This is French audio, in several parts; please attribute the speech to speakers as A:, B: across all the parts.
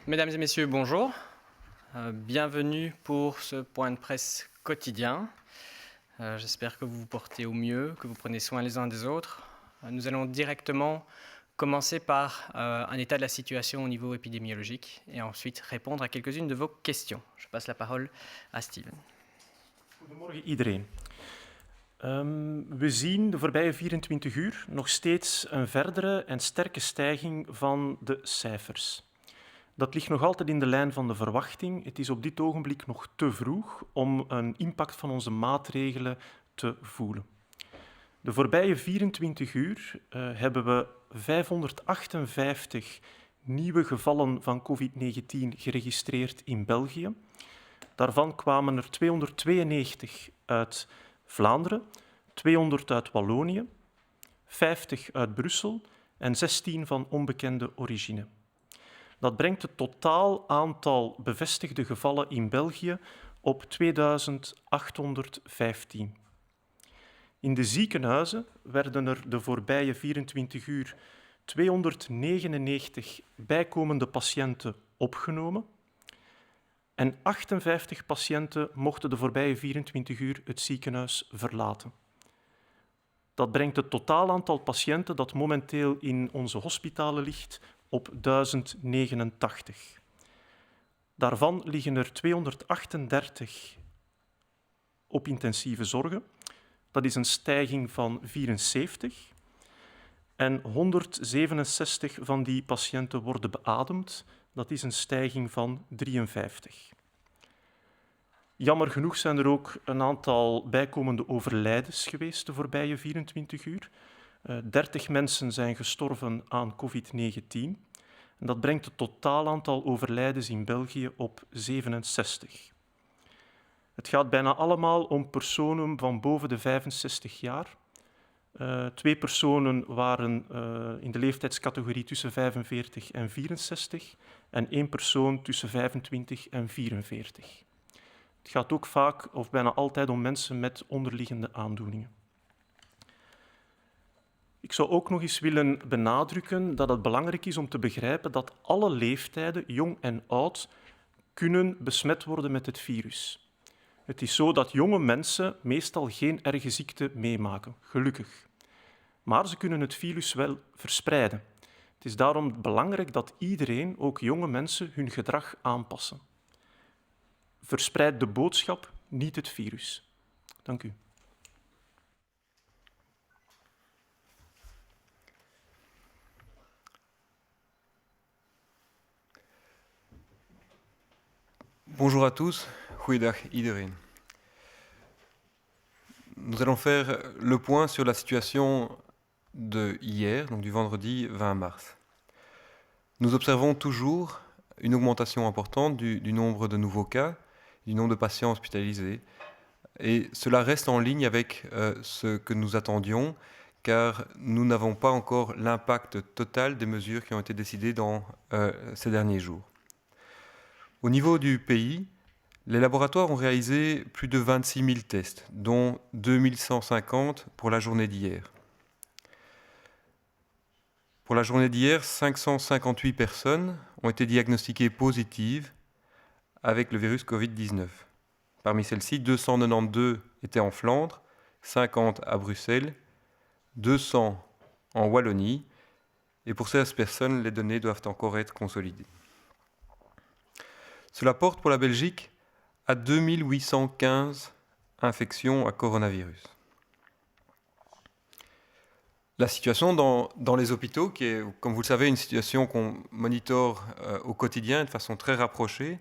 A: Mesdames et messieurs, bonjour. Bienvenue pour ce point de presse quotidien. J'espère que vous vous portez au mieux, que vous prenez soin les uns des autres. Nous allons directement commencer par un état de la situation au niveau épidémiologique et ensuite répondre à quelques-unes de vos questions. Je passe la parole à Steven.
B: Goedemorgen iedereen. We zien de voorbije 24 uur nog steeds een verdere en sterke stijging van de cijfers. Dat ligt nog altijd in de lijn van de verwachting. Het is op dit ogenblik nog te vroeg om een impact van onze maatregelen te voelen. De voorbije 24 uur hebben we 558 nieuwe gevallen van COVID-19 geregistreerd in België. Daarvan kwamen er 292 uit Vlaanderen, 200 uit Wallonië, 50 uit Brussel en 16 van onbekende origine. Dat brengt het totaal aantal bevestigde gevallen in België op 2815. In de ziekenhuizen werden er de voorbije 24 uur 299 bijkomende patiënten opgenomen en 58 patiënten mochten de voorbije 24 uur het ziekenhuis verlaten. Dat brengt het totaal aantal patiënten dat momenteel in onze hospitalen ligt op 1089. Daarvan liggen er 238 op intensieve zorgen. Dat is een stijging van 74. En 167 van die patiënten worden beademd. Dat is een stijging van 53. Jammer genoeg zijn er ook een aantal bijkomende overlijdens geweest de voorbije 24 uur. 30 mensen zijn gestorven aan COVID-19. En dat brengt het totaal aantal overlijdens in België op 67. Het gaat bijna allemaal om personen van boven de 65 jaar. 2 personen waren in de leeftijdscategorie tussen 45 en 64 en 1 persoon tussen 25 en 44. Het gaat ook vaak of bijna altijd om mensen met onderliggende aandoeningen. Ik zou ook nog eens willen benadrukken dat het belangrijk is om te begrijpen dat alle leeftijden, jong en oud, kunnen besmet worden met het virus. Het is zo dat jonge mensen meestal geen erge ziekte meemaken, gelukkig. Maar ze kunnen het virus wel verspreiden. Het is daarom belangrijk dat iedereen, ook jonge mensen, hun gedrag aanpassen. Verspreid de boodschap, niet het virus. Dank u.
C: Bonjour à tous, goeiedag iedereen. Nous allons faire le point sur la situation de hier, donc du vendredi 20 mars. Nous observons toujours une augmentation importante du nombre de nouveaux cas, du nombre de patients hospitalisés, et cela reste en ligne avec ce que nous attendions, car nous n'avons pas encore l'impact total des mesures qui ont été décidées dans ces derniers jours. Au niveau du pays, les laboratoires ont réalisé plus de 26 000 tests, dont 2150 pour la journée d'hier. Pour la journée d'hier, 558 personnes ont été diagnostiquées positives avec le virus Covid-19. Parmi celles-ci, 292 étaient en Flandre, 50 à Bruxelles, 200 en Wallonie, et pour ces personnes, les données doivent encore être consolidées. Cela porte pour la Belgique à 2815 infections à coronavirus. La situation dans les hôpitaux, qui est, comme vous le savez, une situation qu'on monitore au quotidien de façon très rapprochée,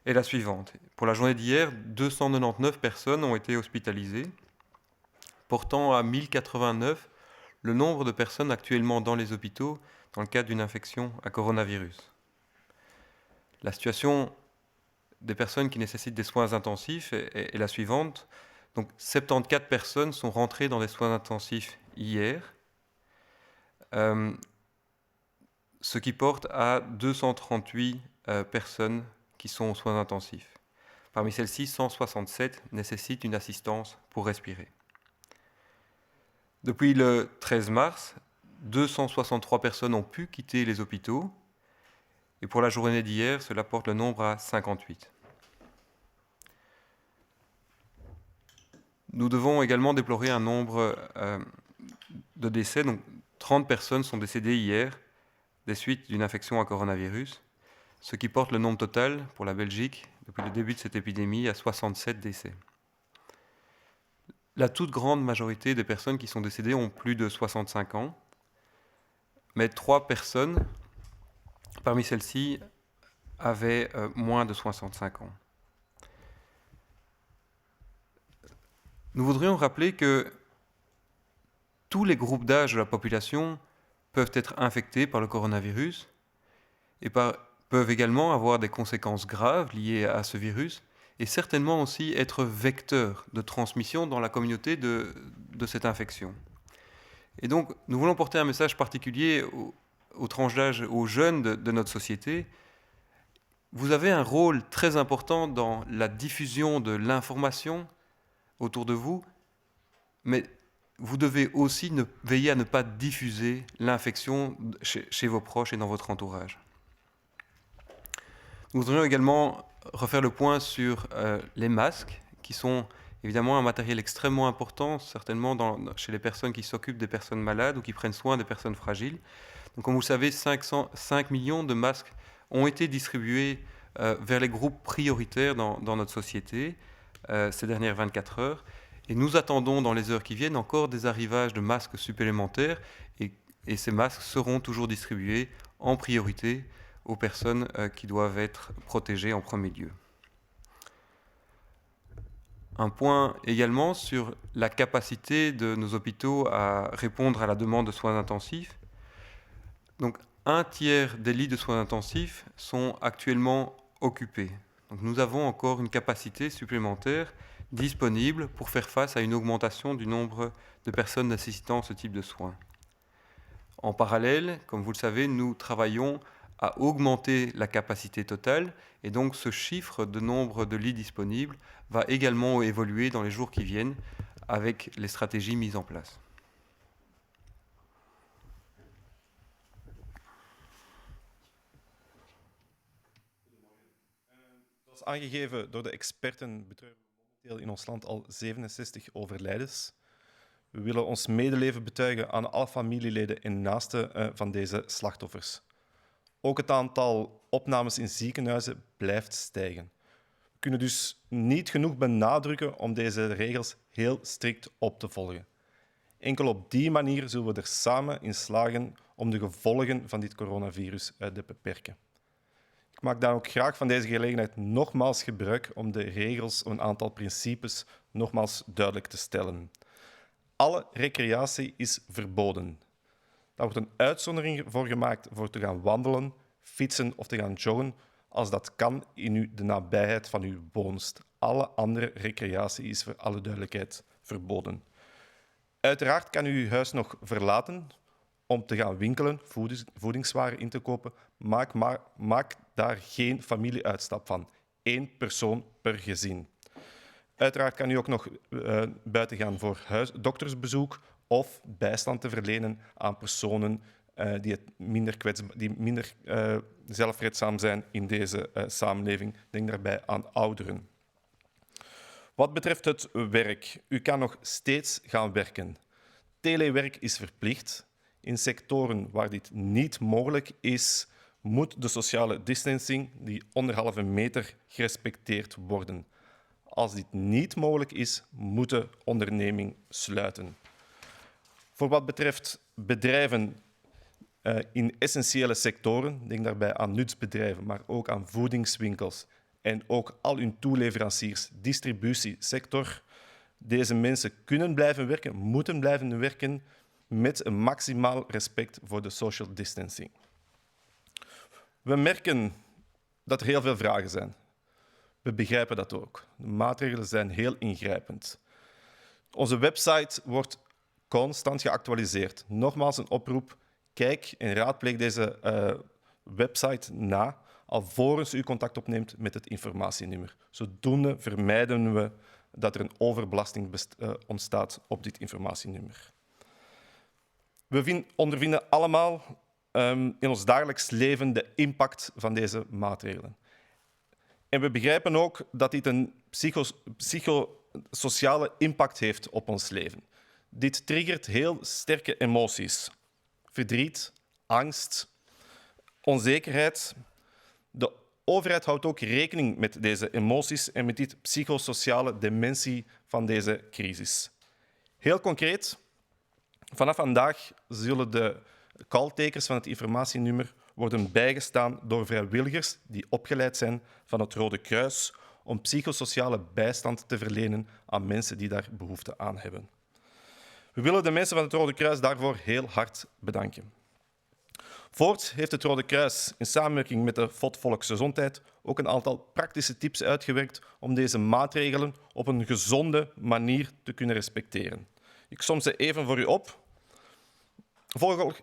C: est la suivante. Pour la journée d'hier, 299 personnes ont été hospitalisées, portant à 1089 le nombre de personnes actuellement dans les hôpitaux dans le cadre d'une infection à coronavirus. La situation des personnes qui nécessitent des soins intensifs est la suivante. Donc 74 personnes sont rentrées dans des soins intensifs hier, ce qui porte à 238 personnes qui sont aux soins intensifs. Parmi celles-ci, 167 nécessitent une assistance pour respirer. Depuis le 13 mars, 263 personnes ont pu quitter les hôpitaux Et pour la journée d'hier, cela porte le nombre à 58. Nous devons également déplorer un nombre de décès. Donc, 30 personnes sont décédées hier des suites d'une infection à coronavirus, ce qui porte le nombre total pour la Belgique depuis le début de cette épidémie à 67 décès. La toute grande majorité des personnes qui sont décédées ont plus de 65 ans, mais 3 personnes parmi celles-ci avaient moins de 65 ans. Nous voudrions rappeler que tous les groupes d'âge de la population peuvent être infectés par le coronavirus et peuvent également avoir des conséquences graves liées à ce virus et certainement aussi être vecteurs de transmission dans la communauté de cette infection. Et donc, nous voulons porter un message particulier aux tranches d'âge, aux jeunes de notre société. Vous avez un rôle très important dans la diffusion de l'information autour de vous, mais vous devez aussi veiller à ne pas diffuser l'infection chez vos proches et dans votre entourage. Nous voudrions également refaire le point sur les masques, qui sont évidemment un matériel extrêmement important, certainement chez les personnes qui s'occupent des personnes malades ou qui prennent soin des personnes fragiles. Donc, comme vous le savez, 5 millions de masques ont été distribués vers les groupes prioritaires dans notre société ces dernières 24 heures. Et nous attendons dans les heures qui viennent encore des arrivages de masques supplémentaires et ces masques seront toujours distribués en priorité aux personnes qui doivent être protégées en premier lieu. Un point également sur la capacité de nos hôpitaux à répondre à la demande de soins intensifs. Donc, 1/3 des lits de soins intensifs sont actuellement occupés. Donc, nous avons encore une capacité supplémentaire disponible pour faire face à une augmentation du nombre de personnes nécessitant ce type de soins. En parallèle, comme vous le savez, nous travaillons à augmenter la capacité totale et donc ce chiffre de nombre de lits disponibles va également évoluer dans les jours qui viennent avec les stratégies mises en place.
D: Zoals aangegeven door de experten betreuren we momenteel in ons land al 67 overlijdens. We willen ons medeleven betuigen aan alle familieleden en naasten van deze slachtoffers. Ook het aantal opnames in ziekenhuizen blijft stijgen. We kunnen dus niet genoeg benadrukken om deze regels heel strikt op te volgen. Enkel op die manier zullen we er samen in slagen om de gevolgen van dit coronavirus te beperken. Ik maak dan ook graag van deze gelegenheid nogmaals gebruik om de regels, een aantal principes, nogmaals duidelijk te stellen. Alle recreatie is verboden. Daar wordt een uitzondering voor gemaakt voor te gaan wandelen, fietsen of te gaan joggen, als dat kan in de nabijheid van uw woonst. Alle andere recreatie is voor alle duidelijkheid verboden. Uiteraard kan u uw huis nog verlaten om te gaan winkelen, voedingswaren in te kopen. Maak daar geen familieuitstap van. 1 persoon per gezin. Uiteraard kan u ook nog buiten gaan voor doktersbezoek of bijstand te verlenen aan personen die minder zelfredzaam zijn in deze samenleving. Denk daarbij aan ouderen. Wat betreft het werk, u kan nog steeds gaan werken. Telewerk is verplicht. In sectoren waar dit niet mogelijk is, moet de sociale distancing, die 1,5 meter, gerespecteerd worden. Als dit niet mogelijk is, moet de onderneming sluiten. Voor wat betreft bedrijven in essentiële sectoren, denk daarbij aan nutsbedrijven, maar ook aan voedingswinkels en ook al hun toeleveranciers, distributiesector. Deze mensen kunnen blijven werken, moeten blijven werken met een maximaal respect voor de social distancing. We merken dat er heel veel vragen zijn. We begrijpen dat ook. De maatregelen zijn heel ingrijpend. Onze website wordt constant geactualiseerd. Nogmaals een oproep. Kijk en raadpleeg deze website na, alvorens u contact opneemt met het informatienummer. Zodoende vermijden we dat er een overbelasting ontstaat op dit informatienummer. We ondervinden allemaal in ons dagelijks leven de impact van deze maatregelen. En we begrijpen ook dat dit een psychosociale impact heeft op ons leven. Dit triggert heel sterke emoties. Verdriet, angst, onzekerheid. De overheid houdt ook rekening met deze emoties en met dit psychosociale dimensie van deze crisis. Heel concreet, vanaf vandaag zullen de calltakers van het informatienummer worden bijgestaan door vrijwilligers die opgeleid zijn van het Rode Kruis om psychosociale bijstand te verlenen aan mensen die daar behoefte aan hebben. We willen de mensen van het Rode Kruis daarvoor heel hard bedanken. Voorts heeft het Rode Kruis in samenwerking met de FOD Volksgezondheid ook een aantal praktische tips uitgewerkt om deze maatregelen op een gezonde manier te kunnen respecteren. Ik som ze even voor u op.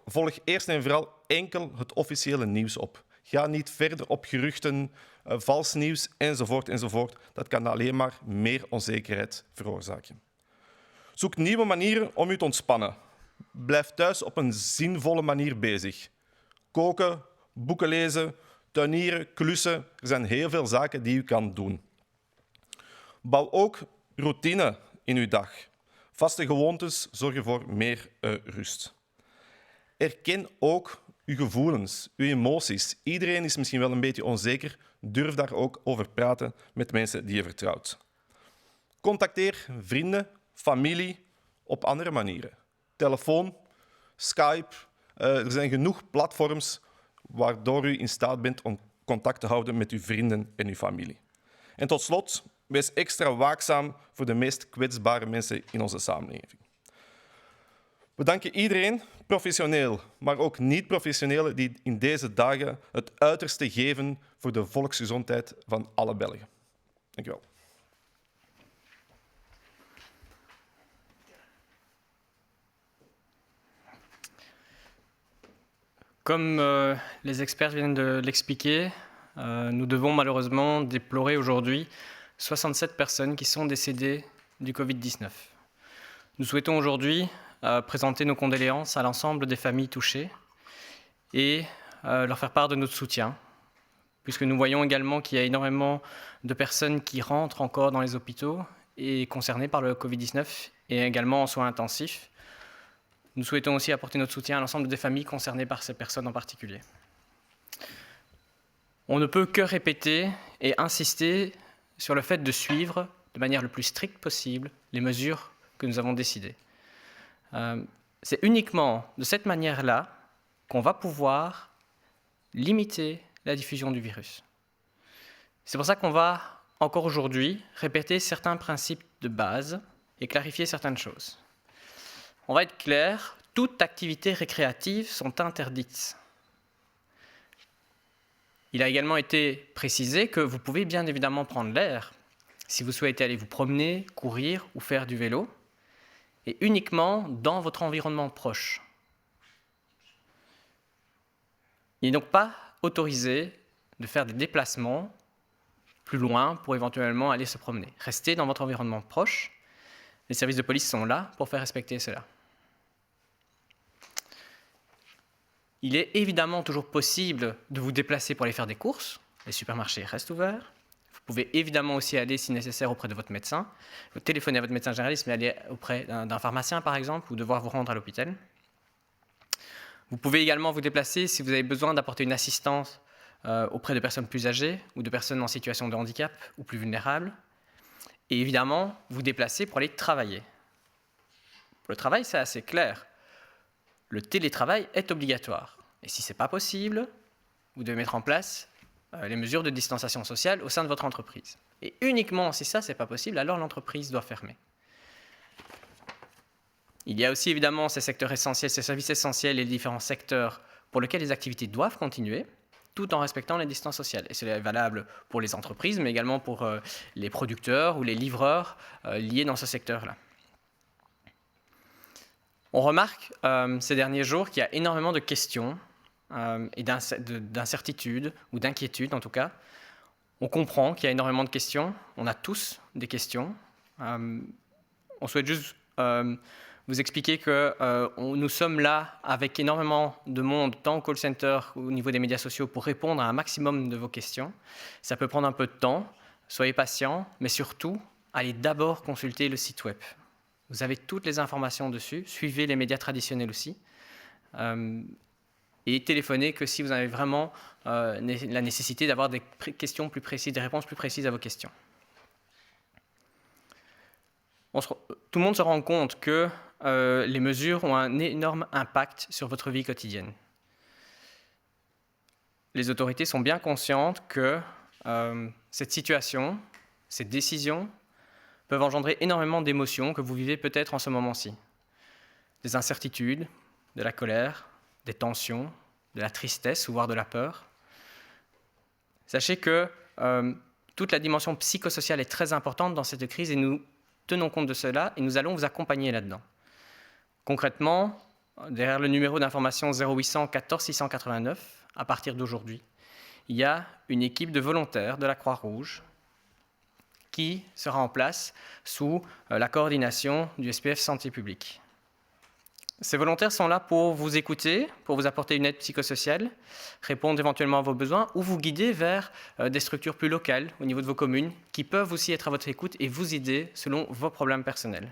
D: Volg eerst en vooral enkel het officiële nieuws op. Ga niet verder op geruchten, vals nieuws enzovoort, enzovoort. Dat kan alleen maar meer onzekerheid veroorzaken. Zoek nieuwe manieren om u te ontspannen. Blijf thuis op een zinvolle manier bezig. Koken, boeken lezen, tuinieren, klussen. Er zijn heel veel zaken die u kan doen. Bouw ook routine in uw dag. Vaste gewoontes zorgen voor meer rust. Erken ook uw gevoelens, uw emoties. Iedereen is misschien wel een beetje onzeker. Durf daar ook over praten met mensen die je vertrouwt. Contacteer vrienden, familie op andere manieren. Telefoon, Skype. Er zijn genoeg platforms waardoor u in staat bent om contact te houden met uw vrienden en uw familie. En tot slot, wees extra waakzaam voor de meest kwetsbare mensen in onze samenleving. We danken iedereen, professioneel, maar ook niet-professionelen, die in deze dagen het uiterste geven voor de volksgezondheid van alle Belgen. Dank u wel.
A: Comme les experts viennent de l'expliquer, nous devons malheureusement déplorer aujourd'hui 67 personnes qui sont décédées du Covid-19. Nous souhaitons aujourd'hui présenter nos condoléances à l'ensemble des familles touchées et leur faire part de notre soutien, puisque nous voyons également qu'il y a énormément de personnes qui rentrent encore dans les hôpitaux et concernées par le Covid-19 et également en soins intensifs. Nous souhaitons aussi apporter notre soutien à l'ensemble des familles concernées par ces personnes en particulier. On ne peut que répéter et insister sur le fait de suivre de manière le plus stricte possible les mesures que nous avons décidées. C'est uniquement de cette manière-là qu'on va pouvoir limiter la diffusion du virus. C'est pour ça qu'on va encore aujourd'hui répéter certains principes de base et clarifier certaines choses. On va être clair, toutes activités récréatives sont interdites. Il a également été précisé que vous pouvez bien évidemment prendre l'air si vous souhaitez aller vous promener, courir ou faire du vélo, et uniquement dans votre environnement proche. Il n'est donc pas autorisé de faire des déplacements plus loin pour éventuellement aller se promener. Restez dans votre environnement proche. Les services de police sont là pour faire respecter cela. Il est évidemment toujours possible de vous déplacer pour aller faire des courses. Les supermarchés restent ouverts. Vous pouvez évidemment aussi aller, si nécessaire, auprès de votre médecin. Vous téléphonez à votre médecin généraliste, mais aller auprès d'un pharmacien, par exemple, ou devoir vous rendre à l'hôpital. Vous pouvez également vous déplacer si vous avez besoin d'apporter une assistance auprès de personnes plus âgées ou de personnes en situation de handicap ou plus vulnérables. Et évidemment, vous déplacer pour aller travailler. Pour le travail, c'est assez clair. Le télétravail est obligatoire. Et si ce n'est pas possible, vous devez mettre en place les mesures de distanciation sociale au sein de votre entreprise. Et uniquement si ça, ce n'est pas possible, alors l'entreprise doit fermer. Il y a aussi évidemment ces secteurs essentiels, ces services essentiels et les différents secteurs pour lesquels les activités doivent continuer, tout en respectant les distances sociales. Et c'est valable pour les entreprises, mais également pour les producteurs ou les livreurs liés dans ce secteur-là. On remarque ces derniers jours qu'il y a énormément de questions et d'incertitudes, ou d'inquiétudes en tout cas. On comprend qu'il y a énormément de questions, on a tous des questions. On souhaite juste vous vous expliquer que nous sommes là avec énormément de monde, tant au call center qu'au niveau des médias sociaux, pour répondre à un maximum de vos questions. Ça peut prendre un peu de temps, soyez patients, mais surtout, allez d'abord consulter le site web. Vous avez toutes les informations dessus, suivez les médias traditionnels aussi, et téléphonez que si vous avez vraiment la nécessité d'avoir des questions plus précises, des réponses plus précises à vos questions. Tout le monde se rend compte que les mesures ont un énorme impact sur votre vie quotidienne. Les autorités sont bien conscientes que cette situation, ces décisions, peuvent engendrer énormément d'émotions que vous vivez peut-être en ce moment-ci. Des incertitudes, de la colère, des tensions, de la tristesse, voire de la peur. Sachez que toute la dimension psychosociale est très importante dans cette crise et nous tenons compte de cela et nous allons vous accompagner là-dedans. Concrètement, derrière le numéro d'information 0800 14 689, à partir d'aujourd'hui, il y a une équipe de volontaires de la Croix-Rouge qui sera en place sous la coordination du SPF Santé publique. Ces volontaires sont là pour vous écouter, pour vous apporter une aide psychosociale, répondre éventuellement à vos besoins ou vous guider vers des structures plus locales au niveau de vos communes qui peuvent aussi être à votre écoute et vous aider selon vos problèmes personnels.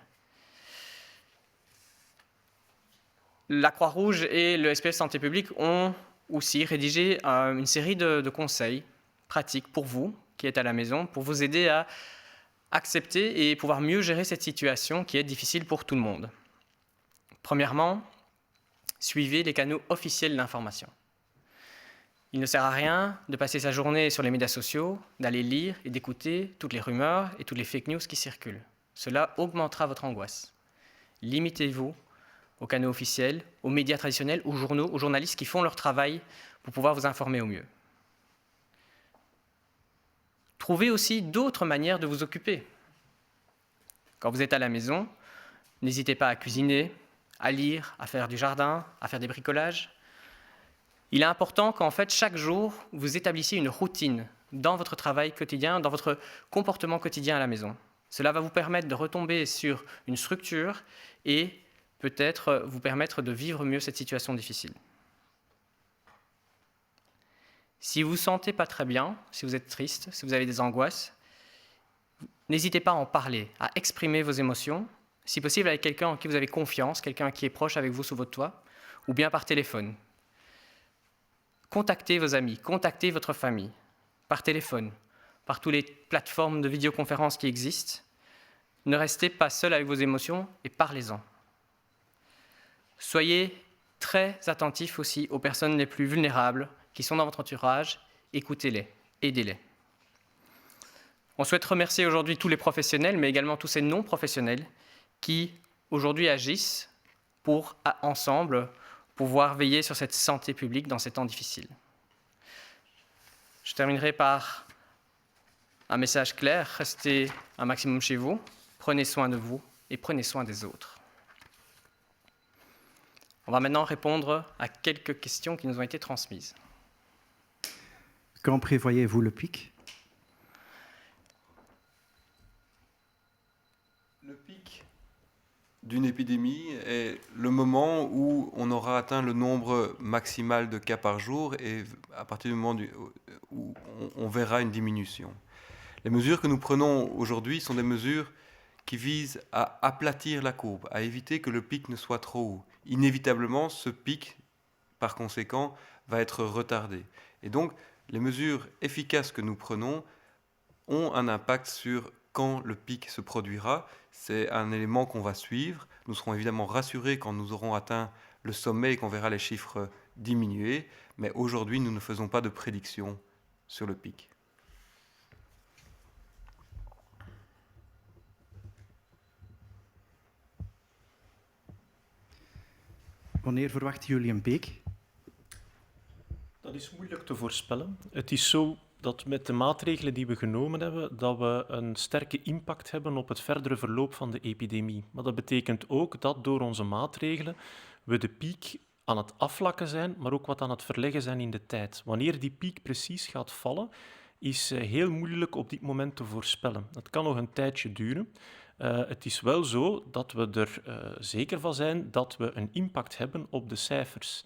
A: La Croix-Rouge et le SPF Santé publique ont aussi rédigé une série de conseils pratiques pour vous qui êtes à la maison, pour vous aider à accepter et pouvoir mieux gérer cette situation qui est difficile pour tout le monde. Premièrement, suivez les canaux officiels d'information. Il ne sert à rien de passer sa journée sur les médias sociaux, d'aller lire et d'écouter toutes les rumeurs et toutes les fake news qui circulent. Cela augmentera votre angoisse. Limitez-vous aux canaux officiels, aux médias traditionnels, aux journaux, aux journalistes qui font leur travail pour pouvoir vous informer au mieux. Trouvez aussi d'autres manières de vous occuper. Quand vous êtes à la maison, n'hésitez pas à cuisiner, à lire, à faire du jardin, à faire des bricolages. Il est important qu'en fait, chaque jour, vous établissiez une routine dans votre travail quotidien, dans votre comportement quotidien à la maison. Cela va vous permettre de retomber sur une structure et peut-être vous permettre de vivre mieux cette situation difficile. Si vous ne vous sentez pas très bien, si vous êtes triste, si vous avez des angoisses, n'hésitez pas à en parler, à exprimer vos émotions, si possible avec quelqu'un en qui vous avez confiance, quelqu'un qui est proche avec vous sous votre toit, ou bien par téléphone. Contactez vos amis, contactez votre famille, par téléphone, par toutes les plateformes de vidéoconférence qui existent. Ne restez pas seul avec vos émotions et parlez-en. Soyez très attentifs aussi aux personnes les plus vulnérables qui sont dans votre entourage. Écoutez-les, aidez-les. On souhaite remercier aujourd'hui tous les professionnels, mais également tous ces non-professionnels qui aujourd'hui agissent pour, ensemble, pouvoir veiller sur cette santé publique dans ces temps difficiles. Je terminerai par un message clair, restez un maximum chez vous, prenez soin de vous et prenez soin des autres. On va maintenant répondre à quelques questions qui nous ont été transmises.
E: Quand prévoyez-vous le pic ?
C: Le pic d'une épidémie est le moment où on aura atteint le nombre maximal de cas par jour et à partir du moment où on verra une diminution. Les mesures que nous prenons aujourd'hui sont des mesures qui visent à aplatir la courbe, à éviter que le pic ne soit trop haut. Inévitablement, ce pic, par conséquent, va être retardé. Et donc, les mesures efficaces que nous prenons ont un impact sur quand le pic se produira. C'est un élément qu'on va suivre. Nous serons évidemment rassurés quand nous aurons atteint le sommet et qu'on verra les chiffres diminuer. Mais aujourd'hui, nous ne faisons pas de prédiction sur le pic.
E: Wanneer verwachten jullie een piek?
B: Dat is moeilijk te voorspellen. Het is zo dat met de maatregelen die we genomen hebben, dat we een sterke impact hebben op het verdere verloop van de epidemie. Maar dat betekent ook dat door onze maatregelen we de piek aan het afvlakken zijn, maar ook wat aan het verleggen zijn in de tijd. Wanneer die piek precies gaat vallen, is heel moeilijk op dit moment te voorspellen. Het kan nog een tijdje duren. Het is wel zo dat we er zeker van zijn dat we een impact hebben op de cijfers.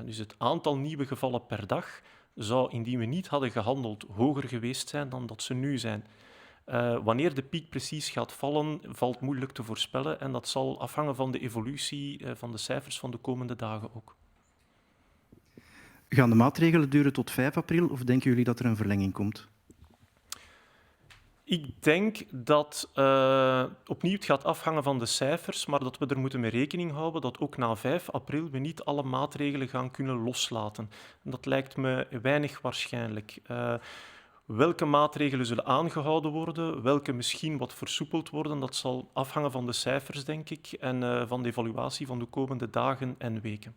B: Dus het aantal nieuwe gevallen per dag zou, indien we niet hadden gehandeld, hoger geweest zijn dan dat ze nu zijn. Wanneer de piek precies gaat vallen, valt moeilijk te voorspellen en dat zal afhangen van de evolutie van de cijfers van de komende dagen ook.
E: Gaan de maatregelen duren tot 5 april of denken jullie dat er een verlenging komt?
B: Ik denk dat opnieuw het gaat afhangen van de cijfers, maar dat we er moeten mee rekening houden dat ook na 5 april we niet alle maatregelen gaan kunnen loslaten. En dat lijkt me weinig waarschijnlijk. Welke maatregelen zullen aangehouden worden, welke misschien wat versoepeld worden, dat zal afhangen van de cijfers, denk ik, en van de evaluatie van de komende dagen en weken.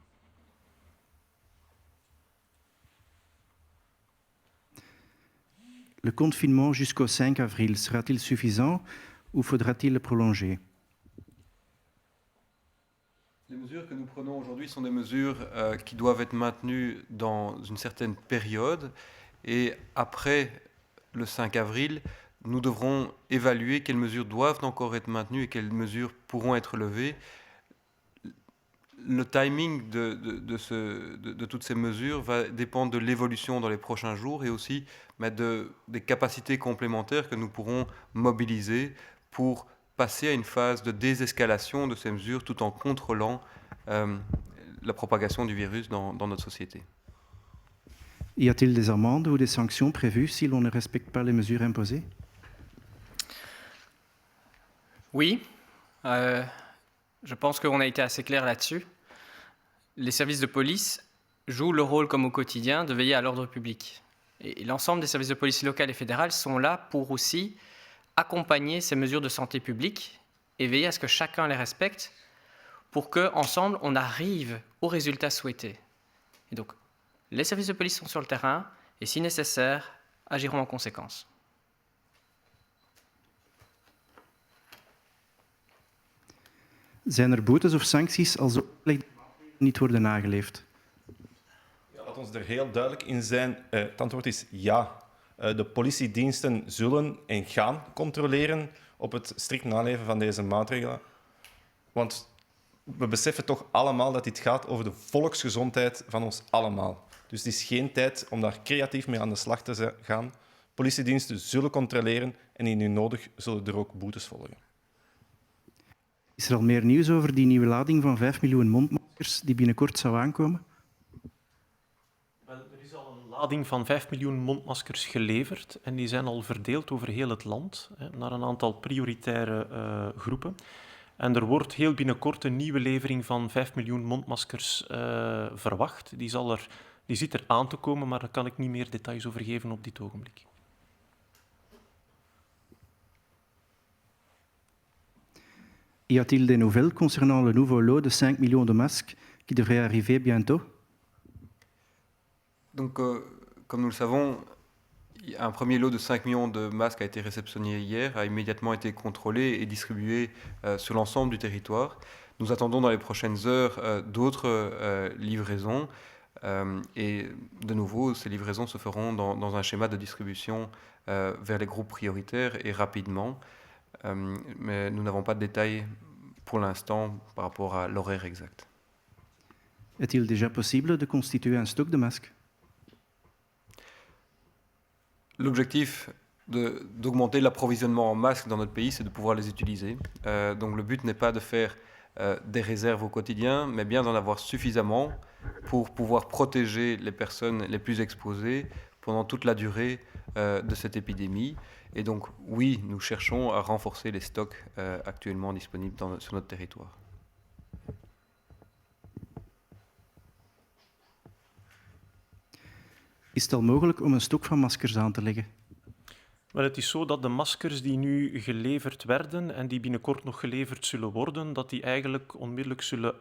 E: Le confinement jusqu'au 5 avril sera-t-il suffisant ou faudra-t-il le prolonger?
C: Les mesures que nous prenons aujourd'hui sont des mesures qui doivent être maintenues dans une certaine période. Et après le 5 avril, nous devrons évaluer quelles mesures doivent encore être maintenues et quelles mesures pourront être levées. Le timing de toutes ces mesures va dépendre de l'évolution dans les prochains jours et aussi des capacités complémentaires que nous pourrons mobiliser pour passer à une phase de désescalation de ces mesures tout en contrôlant la propagation du virus dans notre société.
E: Y a-t-il des amendes ou des sanctions prévues si l'on ne respecte pas les mesures imposées?
A: Oui, je pense qu'on a été assez clair là-dessus. Les services de police jouent le rôle, comme au quotidien, de veiller à l'ordre public. Et l'ensemble des services de police locales et fédérales sont là pour aussi accompagner ces mesures de santé publique et veiller à ce que chacun les respecte pour qu'ensemble, on arrive aux résultats souhaités. Et donc, les services de police sont sur le terrain et, si nécessaire, agiront en conséquence.
E: Zijn er boetes of sancties als de opgelegde maatregelen niet worden nageleefd?
D: Ja, laat ons er heel duidelijk in zijn. Het antwoord is ja. De politiediensten zullen en gaan controleren op het strikt naleven van deze maatregelen. Want we beseffen toch allemaal dat dit gaat over de volksgezondheid van ons allemaal. Dus het is geen tijd om daar creatief mee aan de slag te gaan. Politiediensten zullen controleren en indien nodig zullen er ook boetes volgen.
E: Is er al meer nieuws over die nieuwe lading van 5 miljoen mondmaskers die binnenkort zou aankomen?
B: Er is al een lading van 5 miljoen mondmaskers geleverd en die zijn al verdeeld over heel het land naar een aantal prioritaire groepen. En er wordt heel binnenkort een nieuwe levering van 5 miljoen mondmaskers verwacht. Die zit er aan te komen, maar daar kan ik niet meer details over geven op dit ogenblik.
E: Y a-t-il des nouvelles concernant le nouveau lot de 5 millions de masques qui devrait arriver bientôt?
C: Donc, comme nous le savons, un premier lot de 5 millions de masques a été réceptionné hier, a immédiatement été contrôlé et distribué sur l'ensemble du territoire. Nous attendons dans les prochaines heures d'autres livraisons. Et de nouveau, ces livraisons se feront dans un schéma de distribution vers les groupes prioritaires et rapidement. Mais nous n'avons pas de détails pour l'instant par rapport à l'horaire exact.
E: Est-il déjà possible de constituer un stock de masques?
C: L'objectif d'augmenter l'approvisionnement en masques dans notre pays, c'est de pouvoir les utiliser. Donc le but n'est pas de faire des réserves au quotidien, mais bien d'en avoir suffisamment pour pouvoir protéger les personnes les plus exposées pendant toute la durée de cette épidémie. Et donc, oui, nous cherchons à renforcer les stocks actuellement disponibles sur notre territoire.
E: Is het al mogelijk om een stok van maskers aan te leggen?
B: Maar het is zo dat de maskers die nu geleverd werden en die binnenkort nog geleverd zullen worden, dat die eigenlijk onmiddellijk zullen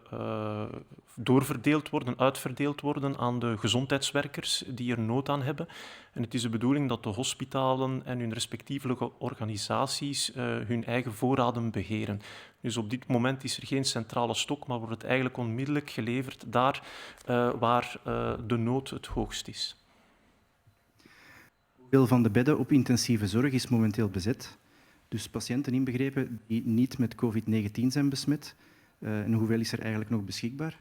B: doorverdeeld worden, uitverdeeld worden aan de gezondheidswerkers die er nood aan hebben. En het is de bedoeling dat de hospitalen en hun respectievelijke organisaties hun eigen voorraden beheren. Dus op dit moment is er geen centrale stok, maar wordt het eigenlijk onmiddellijk geleverd daar waar de nood het hoogst is.
E: Hoeveel van de bedden op intensieve zorg is momenteel bezet? Dus patiënten inbegrepen die niet met COVID-19 zijn besmet. En hoeveel is er eigenlijk nog beschikbaar?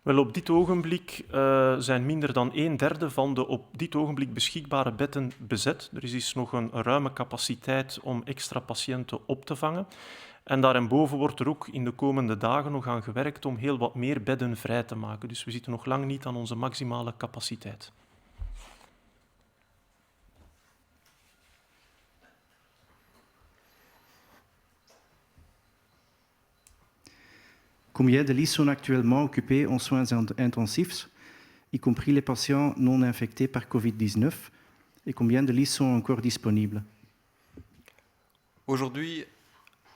B: Wel, op dit ogenblik zijn minder dan 1/3 van de op dit ogenblik beschikbare bedden bezet. Er is dus nog een ruime capaciteit om extra patiënten op te vangen. En daarboven wordt er ook in de komende dagen nog aan gewerkt om heel wat meer bedden vrij te maken. Dus we zitten nog lang niet aan onze maximale capaciteit.
E: Combien de lits sont actuellement occupés en soins intensifs, y compris les patients non infectés par COVID-19, et combien de lits sont encore disponibles?
C: Aujourd'hui,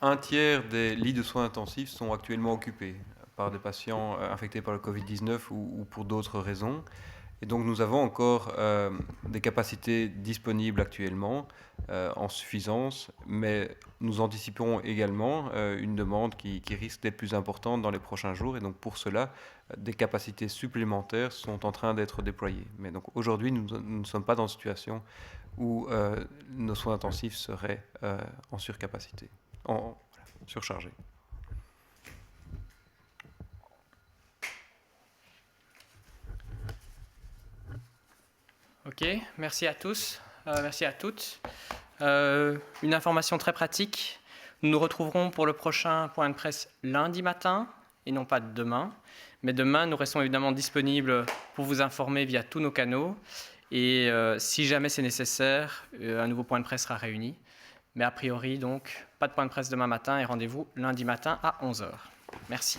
C: 1/3 des lits de soins intensifs sont actuellement occupés par des patients infectés par le Covid-19 ou pour d'autres raisons. Et donc nous avons encore des capacités disponibles actuellement en suffisance, mais nous anticipons également une demande qui risque d'être plus importante dans les prochains jours. Et donc pour cela, des capacités supplémentaires sont en train d'être déployées. Mais donc aujourd'hui, nous ne sommes pas dans une situation où nos soins intensifs seraient en surcapacité, surchargés.
A: Ok, merci à tous, merci à toutes. Une information très pratique, nous nous retrouverons pour le prochain point de presse lundi matin et non pas demain. Mais demain, nous restons évidemment disponibles pour vous informer via tous nos canaux. Et si jamais c'est nécessaire, un nouveau point de presse sera réuni. Mais a priori, donc, pas de point de presse demain matin et rendez-vous lundi matin à 11h. Merci.